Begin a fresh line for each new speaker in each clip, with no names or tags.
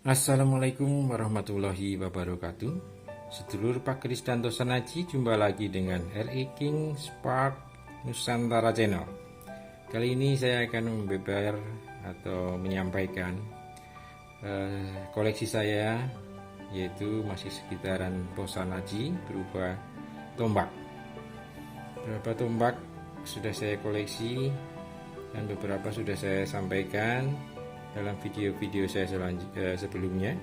Assalamualaikum warahmatullahi wabarakatuh. Sedulur Pak Kris dan Tosanaji, jumpa lagi dengan RI King Spark Nusantara Channel. Kali ini saya akan membeber atau menyampaikan koleksi saya, yaitu masih sekitaran Tosanaji berupa tombak. Beberapa tombak sudah saya koleksi dan beberapa sudah saya sampaikan dalam video-video saya sebelumnya,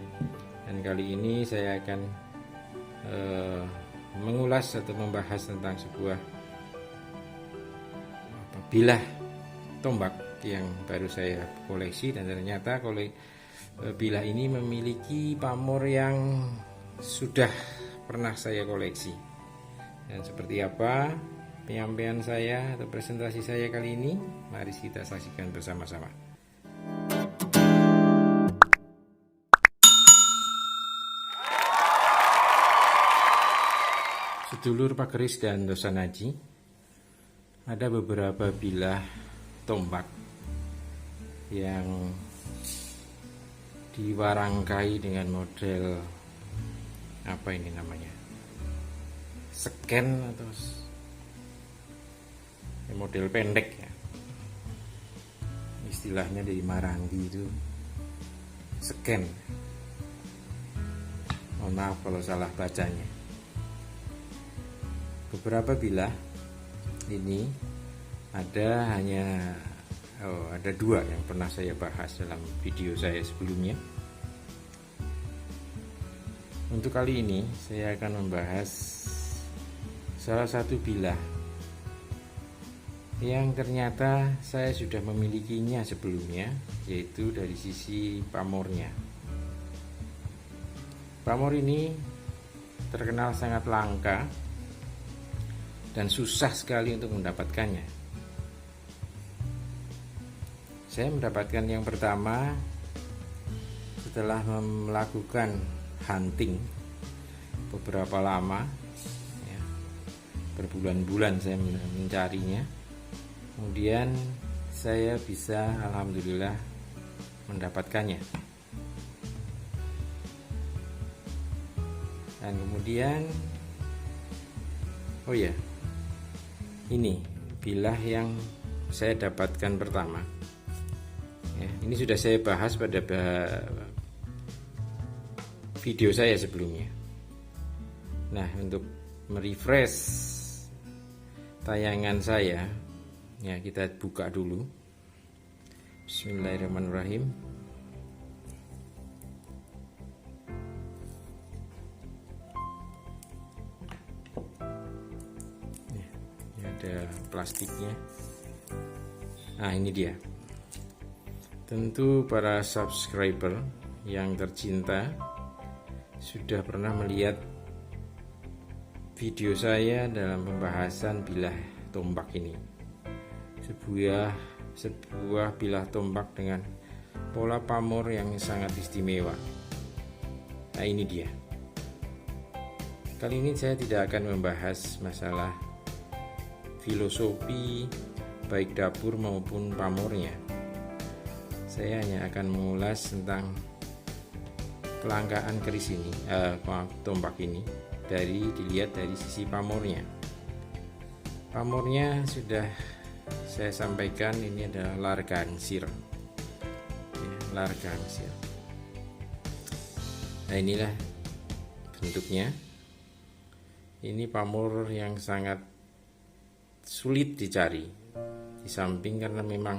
dan kali ini saya akan mengulas atau membahas tentang sebuah bilah tombak yang baru saya koleksi, dan ternyata bilah ini memiliki pamor yang sudah pernah saya koleksi. Dan seperti apa penyampaian saya atau presentasi saya kali ini, mari kita saksikan bersama-sama. Sedulur Pak Kris dan Tosanaji, ada beberapa bilah tombak yang diwarangkai dengan model apa ini namanya, scan atau model pendek ya, istilahnya dari Marangi itu scan. Mohon maaf kalau salah bacanya. Beberapa bilah ini ada dua yang pernah saya bahas dalam video saya sebelumnya. Untuk kali ini saya akan membahas salah satu bilah yang ternyata saya sudah memilikinya sebelumnya, yaitu dari sisi pamornya. Pamor ini terkenal sangat langka dan susah sekali untuk mendapatkannya. Saya mendapatkan yang pertama setelah melakukan hunting beberapa lama ya, berbulan-bulan saya mencarinya. Kemudian saya bisa alhamdulillah mendapatkannya. Dan kemudian ini bilah yang saya dapatkan pertama ya, ini sudah saya bahas pada video saya sebelumnya. Nah, untuk merefresh tayangan saya ya, kita buka dulu. Bismillahirrahmanirrahim. Ada plastiknya. Nah, ini dia. Tentu para subscriber yang tercinta sudah pernah melihat video saya dalam pembahasan bilah tombak ini. Sebuah bilah tombak dengan pola pamor yang sangat istimewa. Nah, ini dia. Kali ini saya tidak akan membahas masalah filosofi baik dapur maupun pamornya. Saya hanya akan mengulas tentang kelangkaan keris ini, tombak ini, dilihat dari sisi pamornya. Pamornya sudah saya sampaikan, ini adalah largangsir ya, largangsir. Nah, inilah bentuknya. Ini pamor yang sangat sulit dicari, di samping karena memang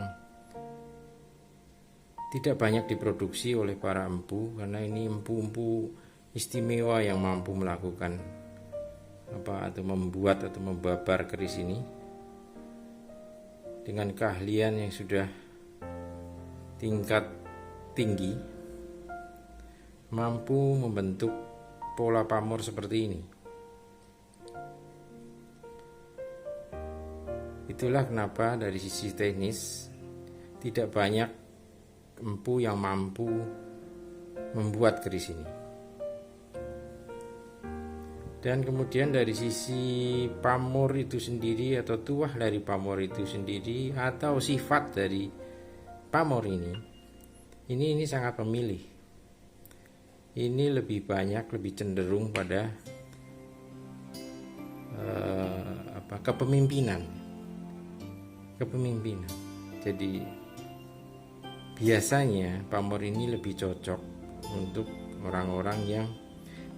tidak banyak diproduksi oleh para empu, karena ini empu-empu istimewa yang mampu melakukan atau membuat atau membabar keris ini dengan keahlian yang sudah tingkat tinggi, mampu membentuk pola pamor seperti ini. Itulah kenapa dari sisi teknis tidak banyak empu yang mampu membuat keris ini. Dan kemudian dari sisi pamor itu sendiri atau tuah dari pamor itu sendiri atau sifat dari pamor ini sangat memilih. ini lebih banyak, lebih cenderung pada kepemimpinan. Jadi biasanya pamor ini lebih cocok untuk orang-orang yang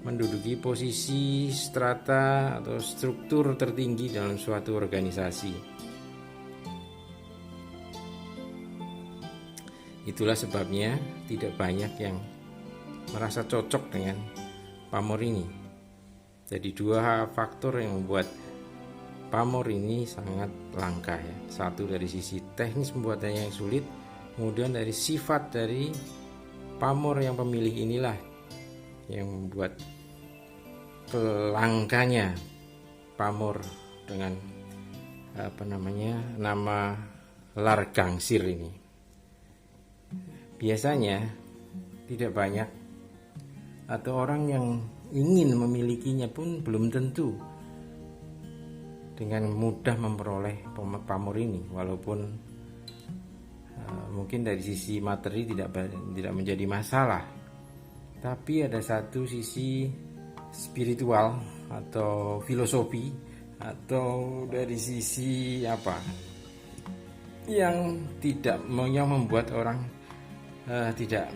menduduki posisi strata atau struktur tertinggi dalam suatu organisasi. Itulah sebabnya tidak banyak yang merasa cocok dengan pamor ini. Jadi dua faktor yang membuat pamor ini sangat langka ya. Satu, dari sisi teknis pembuatannya yang sulit, kemudian dari sifat dari pamor yang pemilih inilah yang membuat langkanya pamor dengan nama largangsir ini. Biasanya tidak banyak atau orang yang ingin memilikinya pun belum tentu dengan mudah memperoleh pamor ini, walaupun mungkin dari sisi materi tidak menjadi masalah, tapi ada satu sisi spiritual atau filosofi atau dari sisi yang membuat orang tidak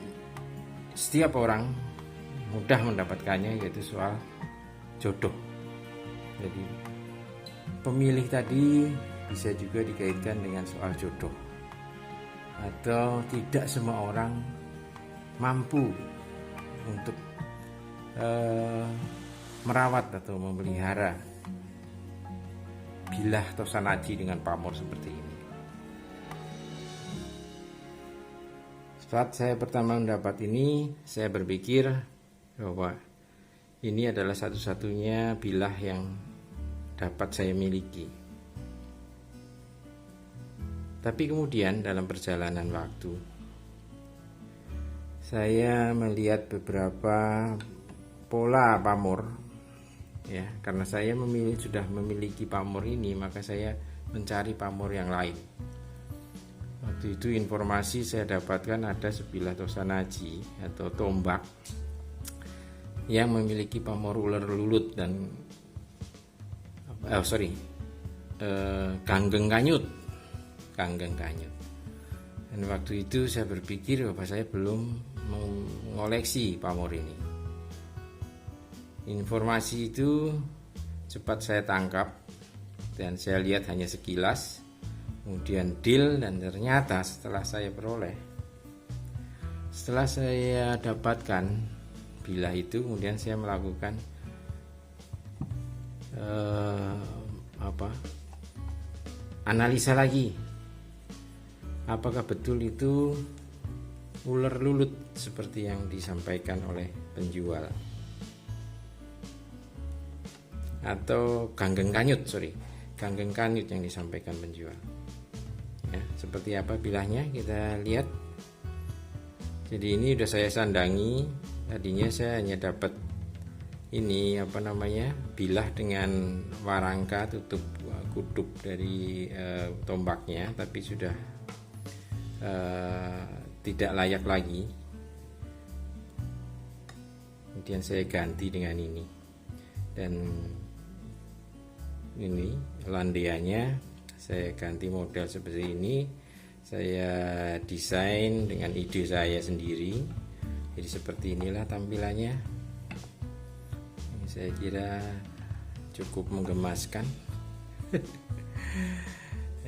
setiap orang mudah mendapatkannya, yaitu soal jodoh. Jadi pemilih tadi bisa juga dikaitkan dengan soal jodoh, atau tidak semua orang mampu untuk merawat atau memelihara bilah tosanaji dengan pamor seperti ini. Saat saya pertama mendapat ini, saya berpikir bahwa ini adalah satu-satunya bilah yang dapat saya miliki. Tapi kemudian dalam perjalanan waktu, saya melihat beberapa pola pamor ya. Karena saya sudah memiliki pamor ini, maka saya mencari pamor yang lain. Waktu itu informasi saya dapatkan ada sebilah tosanaji atau tombak yang memiliki pamor ular lulut dan kanggeng kanyut. Dan waktu itu saya berpikir bahwa saya belum mengoleksi pamor ini. Informasi itu cepat saya tangkap dan saya lihat hanya sekilas, kemudian deal, dan ternyata setelah saya dapatkan bilah itu, kemudian saya melakukan analisa lagi, apakah betul itu ular lulut seperti yang disampaikan oleh penjual, atau kanggeng kanyut yang disampaikan penjual ya. Seperti apa bilahnya kita lihat. Jadi ini udah saya sandangi. Tadinya saya hanya dapat bilah dengan warangka tutup kutup dari tombaknya, tapi sudah tidak layak lagi. Kemudian saya ganti dengan ini, dan ini landiannya saya ganti model seperti ini. Saya desain dengan ide saya sendiri. Jadi seperti inilah tampilannya. Ini saya kira cukup menggemaskan.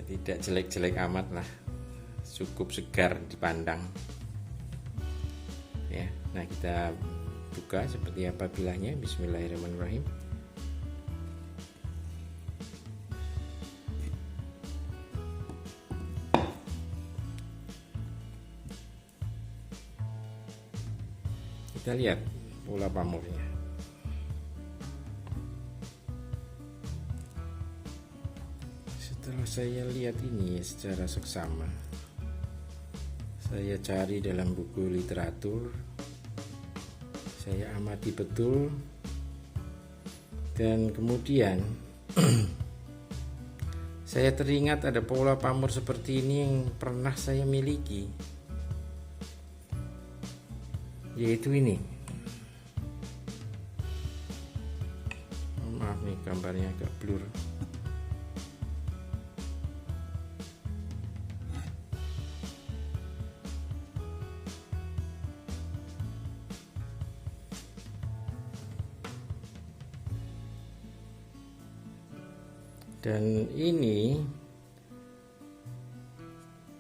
Tidak jelek-jelek amat lah, cukup segar dipandang ya. Nah, kita buka seperti apa bilahnya. Bismillahirrahmanirrahim. Kita lihat pola pamornya. Setelah saya lihat ini secara seksama, saya cari dalam buku literatur, saya amati betul, dan kemudian saya teringat ada pola pamor seperti ini yang pernah saya miliki, yaitu ini. maaf nih gambarnya agak blur. Dan ini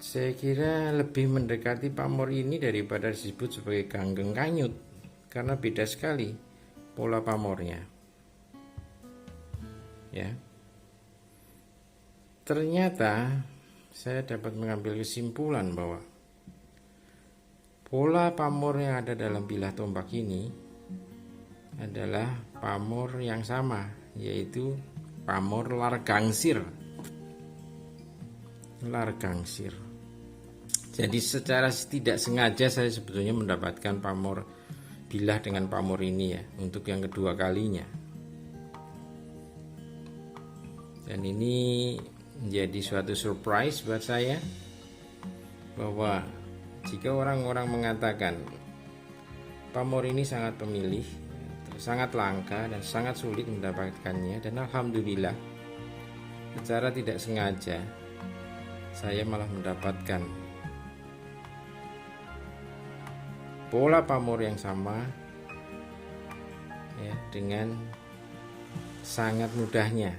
saya kira lebih mendekati pamor ini daripada disebut sebagai ganggeng kanyut, karena beda sekali pola pamornya. Ya. Ternyata saya dapat mengambil kesimpulan bahwa pola pamor yang ada dalam bilah tombak ini adalah pamor yang sama, yaitu pamor largangsir. Largangsir. Jadi secara tidak sengaja saya sebetulnya mendapatkan pamor bilah dengan pamor ini ya, untuk yang kedua kalinya. Dan ini menjadi suatu surprise buat saya, bahwa jika orang-orang mengatakan pamor ini sangat pemilih, sangat langka dan sangat sulit mendapatkannya, dan alhamdulillah secara tidak sengaja saya malah mendapatkan pola pamor yang sama ya, dengan sangat mudahnya.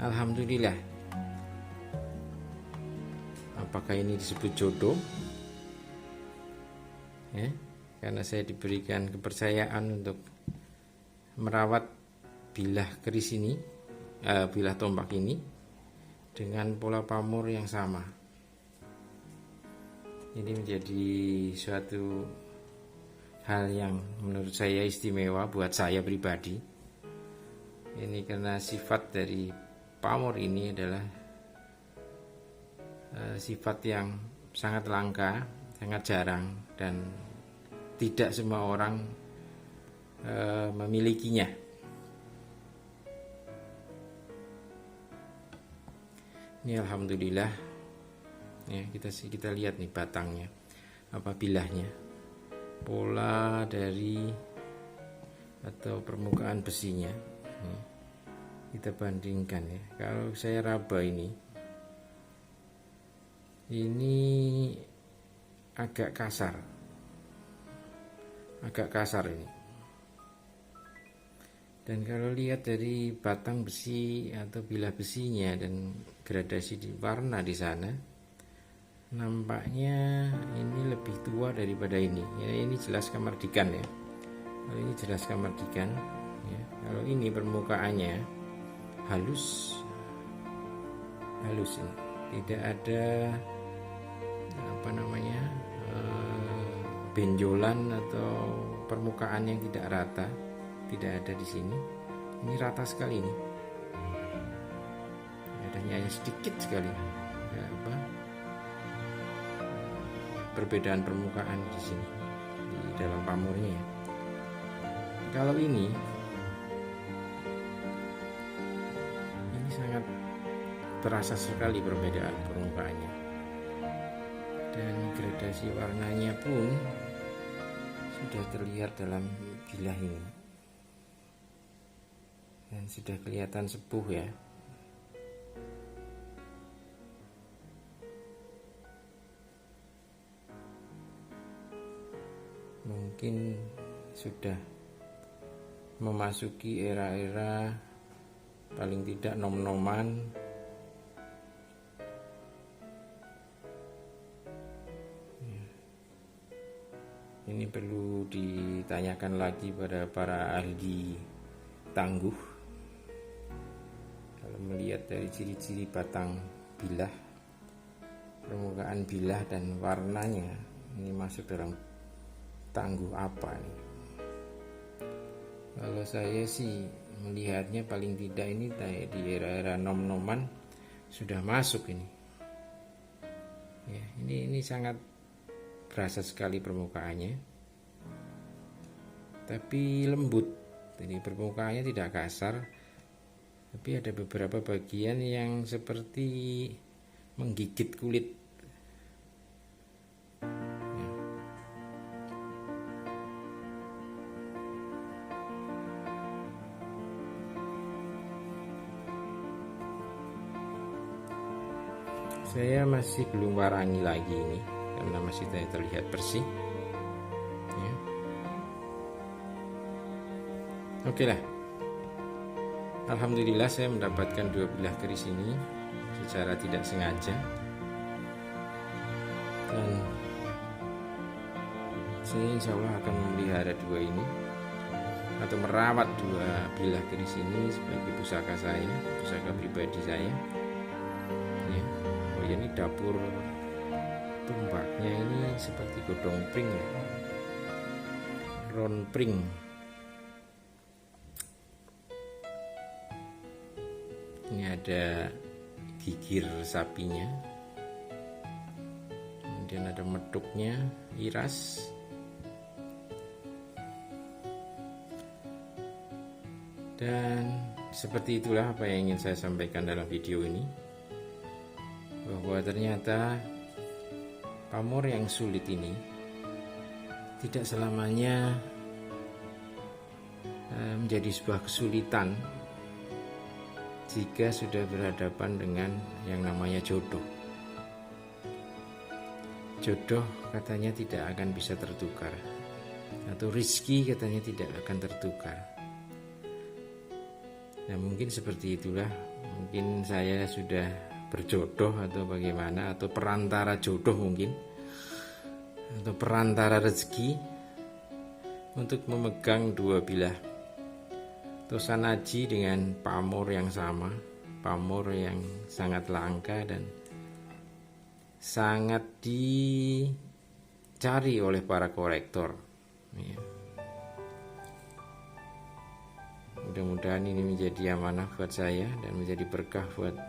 Alhamdulillah. Apakah ini disebut jodoh? Ya, karena saya diberikan kepercayaan untuk merawat bilah keris ini, bilah tombak ini dengan pola pamor yang sama. Ini menjadi suatu hal yang menurut saya istimewa buat saya pribadi. Ini karena sifat dari pamor ini adalah sifat yang sangat langka, sangat jarang, dan tidak semua orang memilikinya. Ini alhamdulillah ya, kita lihat nih batangnya, apa bilahnya, pola dari atau permukaan besinya. Kita bandingkan ya. Kalau saya raba ini agak kasar ini. Dan kalau lihat dari batang besi atau bilah besinya dan gradasi di warna di sana, nampaknya ini lebih tua daripada ini. Ya, ini jelas kamardikan ya. Kalau ini jelas kamardikan ya. Kalau ini permukaannya halus ini, tidak ada benjolan atau permukaan yang tidak rata, tidak ada di sini. Ini rata sekali ini, adanya hanya sedikit sekali ya, perbedaan permukaan di sini di dalam pamornya ya. Kalau ini sangat terasa sekali perbedaan permukaannya, dan gradasi warnanya pun sudah terlihat dalam bilah ini, dan sudah kelihatan sepuh ya. Mungkin sudah memasuki era-era paling tidak nom-noman. Ini perlu ditanyakan lagi pada para ahli tangguh. Kalau melihat dari ciri-ciri batang bilah, permukaan bilah dan warnanya, ini masuk dalam tangguh apa nih? Kalau saya sih melihatnya paling tidak ini di era-era nom-noman sudah masuk ini. Ya, ini sangat berasa sekali permukaannya, tapi lembut. Jadi permukaannya tidak kasar, tapi ada beberapa bagian yang seperti menggigit kulit. Saya masih belum warangi lagi ini karena masih terlihat bersih ya. Oke lah, alhamdulillah saya mendapatkan 2 bilah keris ini secara tidak sengaja, dan saya insya Allah akan memelihara 2 ini atau merawat 2 bilah keris ini sebagai pusaka saya, pusaka pribadi saya ya. Oh ya, ini dapur tombaknya ini seperti godong pring ya, round pring. Ini ada gigir sapinya, kemudian ada meduknya, iras, dan seperti itulah apa yang ingin saya sampaikan dalam video ini, bahwa ternyata pamor yang sulit ini tidak selamanya menjadi sebuah kesulitan jika sudah berhadapan dengan yang namanya jodoh. Jodoh katanya tidak akan bisa tertukar, atau rezeki katanya tidak akan tertukar. Nah, mungkin seperti itulah, mungkin saya sudah berjodoh atau bagaimana, atau perantara jodoh mungkin, atau perantara rezeki untuk memegang 2 bilah tosanaji dengan pamor yang sama, pamor yang sangat langka dan sangat dicari oleh para kolektor ya. Mudah-mudahan ini menjadi amanah buat saya dan menjadi berkah buat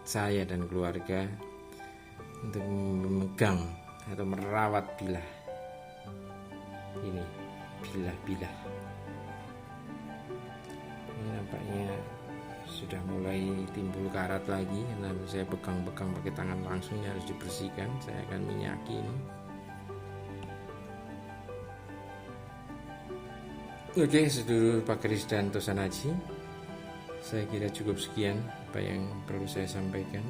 saya dan keluarga untuk memegang atau merawat bilah ini, bilah-bilah. Ini nampaknya sudah mulai timbul karat lagi karena saya pegang-pegang pakai tangan langsung, harus dibersihkan. Saya akan minyaki ini. Oke, sedulur pakeris dan tosanaji, saya kira cukup sekian apa yang perlu saya sampaikan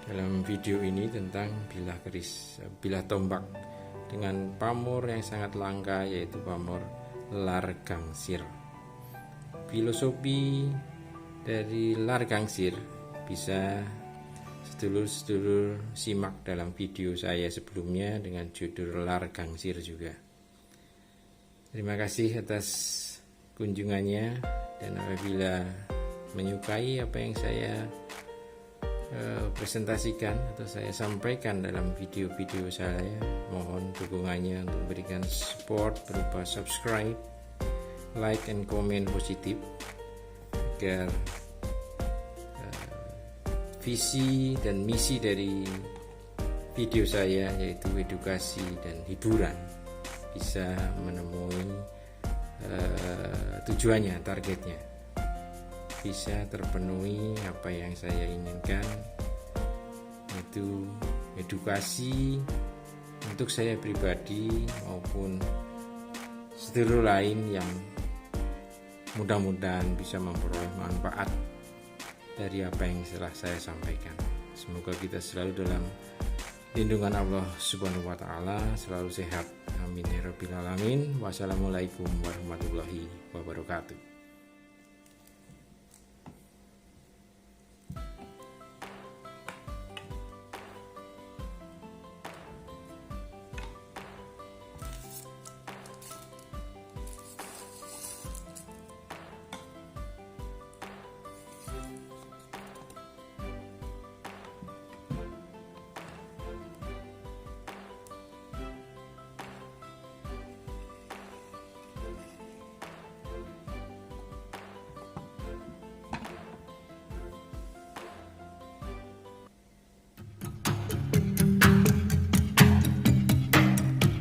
dalam video ini tentang bilah keris, bilah tombak dengan pamor yang sangat langka, yaitu pamor Largangsir. Filosofi dari Largangsir bisa sedulur-sedulur simak dalam video saya sebelumnya dengan judul Largangsir juga. Terima kasih atas kunjungannya, dan apabila menyukai apa yang saya presentasikan atau saya sampaikan dalam video-video saya, mohon dukungannya untuk berikan support berupa subscribe, like, and comment positif agar visi dan misi dari video saya, yaitu edukasi dan hiburan, bisa menemui tujuannya, targetnya, bisa terpenuhi apa yang saya inginkan, yaitu edukasi untuk saya pribadi maupun sedulur lain yang mudah-mudahan bisa memperoleh manfaat dari apa yang telah saya sampaikan. Semoga kita selalu dalam lindungan Allah Subhanahu wa Ta'ala, selalu sehat. Amin ya Rabbil Alamin. Wassalamualaikum warahmatullahi wabarakatuh.